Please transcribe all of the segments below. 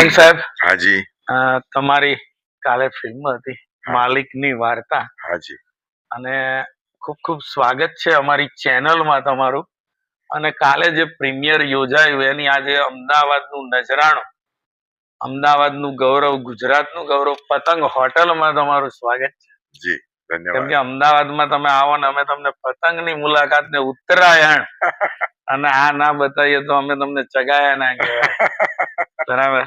અનિલ સાહેબ, હાજી તમારી કાલે ફિલ્મ હતી માલિકની વાર્તા. હાજી અને ખૂબ ખૂબ સ્વાગત છે અમારી ચેનલમાં તમારું. અને કાલે જે પ્રીમિયર યોજાયું એની આજે અમદાવાદનું નજરાણું, અમદાવાદનું ગૌરવ, ગુજરાતનું ગૌરવ પતંગ હોટલમાં તમારું સ્વાગત છે. જી કેમ ધન્યવાદ. કે અમદાવાદમાં તમે આવો ને અમે તમને પતંગની મુલાકાત ને ઉત્તરાયણ અને આ ના બતાવીએ તો અમે તમને ચગાયા ના કહેવાય. બરાબર,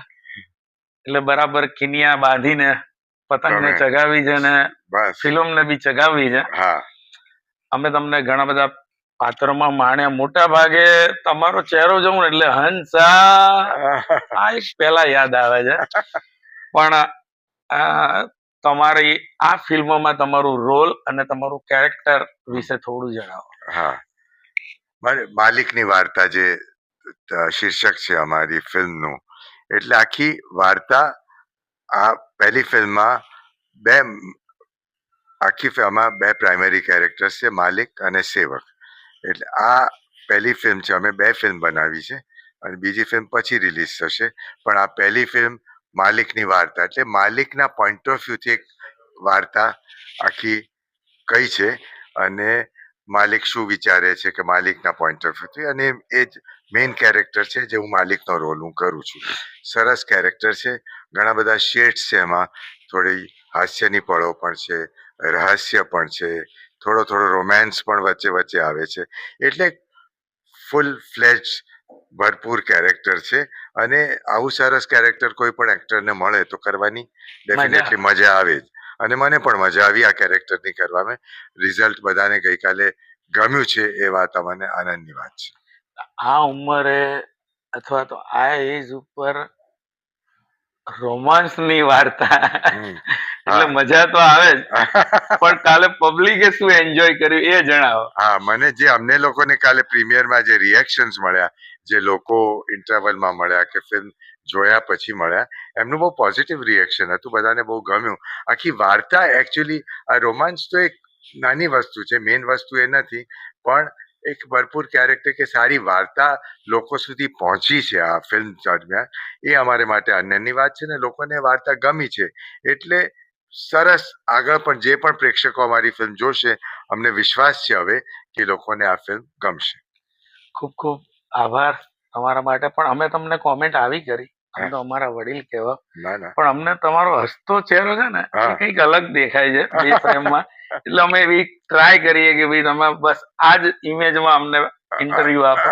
એટલે બરાબર કિનિયા બાંધીને પતંગને ચગાવી છે ને ફિલ્મ ને બી ચગાવી છે. અમે તમને ઘણા બધા પાત્રોમાં માણ્યા. મોટા ભાગે તમારો ચહેરો જોઉં એટલે હંસા આ એક પેલા યાદ આવે છે. પણ તમારી આ ફિલ્મમાં તમારું રોલ અને તમારું કેરેક્ટર વિશે થોડું જણાવો. માલિકની વાર્તા જે શીર્ષક છે અમારી ફિલ્મનું, એટલે આખી વાર્તા આ પહેલી ફિલ્મમાં બે પ્રાઇમરી કેરેક્ટર્સ છે, માલિક અને સેવક. એટલે આ પહેલી ફિલ્મ છે. અમે 2 ફિલ્મ બનાવી છે અને બીજી ફિલ્મ પછી રિલીઝ થશે. પણ આ પહેલી ફિલ્મ માલિકની વાર્તા, એટલે માલિકના પોઈન્ટ ઓફ વ્યૂથી એક વાર્તા આખી કઈ છે અને માલિક શું વિચારે છે કે માલિકના પોઈન્ટ ઓફ વ્યૂથી. અને એ જ મેઇન કેરેક્ટર છે જે હું માલિકનો રોલ હું કરું છું. સરસ કેરેક્ટર છે, ઘણા બધા શેડ્સ છે એમાં. થોડી હાસ્યની પળો પણ છે, રહસ્ય પણ છે, થોડો રોમેન્સ પણ વચ્ચે વચ્ચે આવે છે. એટલે ફૂલ ફ્લેજ ભરપૂર કેરેક્ટર છે. અને આવું સરસ કેરેક્ટર કોઈ પણ એક્ટરને મળે તો કરવાની ડેફિનેટલી મજા આવે જ. અને મને પણ મજા આવી આ કેરેક્ટરની કરવામાં. રિઝલ્ટ બધાને ગઈકાલે ગમ્યું છે, એ વાત મને આનંદની વાત છે. આ ઉંમરે અથવા તો આ એજ ઉપર રોમાન્સની વાર્તા એટલે મજા તો આવે જ, પણ કાલે પબ્લિકે શું એન્જોય કર્યું એ જણાવો. મને જે અમને લોકોને કાલે પ્રીમિયરમાં જે રિએક્શન્સ મળ્યા, જે લોકો ઇન્ટરવલમાં મળ્યા કે ફિલ્મ જોયા પછી મળ્યા, એમનું બહુ પોઝિટિવ રિએક્શન હતું. બધાને બહુ ગમ્યું. આખી વાર્તા એકચ્યુઅલી આ રોમાન્સ તો એક નાની વસ્તુ છે, મેઇન વસ્તુ એ નથી, પણ એક ભરપૂર કેરેક્ટર કે સારી વાર્તા લોકો સુધી પહોંચી છે આ ફિલ્મ દરમિયાન, એ અમારે માટે આનંદની વાત છે. ને લોકોને વાર્તા ગમી છે એટલે સરસ. આગળ પણ જે પણ પ્રેક્ષકો અમારી ફિલ્મ જોશે, અમને વિશ્વાસ છે હવે કે લોકોને આ ફિલ્મ ગમશે. ખૂબ ખૂબ આભાર તમારા માટે. પણ અમે તમને કોમેન્ટ આવી કરી, આમ તો અમારા વડીલ કહેવા, પણ અમને તમારો હસતો ચહેરો છે ને એ કંઈક અલગ દેખાય છે બે ફ્રેમમાં. એટલે અમે એવી ટ્રાય કરીએ કે ભાઈ તમે બસ આ જ ઇમેજમાં અમને ઇન્ટરવ્યુ આપો.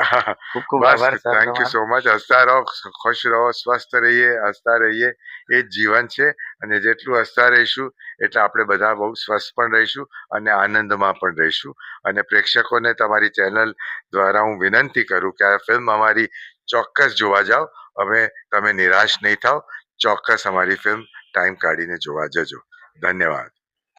ખૂબ ખૂબ આભાર. Thank you so much. હસતા રહો, ખુશ રહો, સ્વસ્થ રહીએ, હસતા રહીએ. એ જ જીવન છે. અને જેટલું હસતા રહીશું એટલે આપણે બધા બહુ સ્વસ્થ પણ રહીશું અને આનંદમાં પણ રહીશું. અને પ્રેક્ષકોને તમારી ચેનલ દ્વારા હું વિનંતી કરું કે આ ફિલ્મ અમારી ચોક્કસ જોવા જાઓ. તમે નિરાશ નહીં થાવ. ચોક્કસ અમારી ફિલ્મ ટાઈમ કાઢીને જોવા જજો. ધન્યવાદ.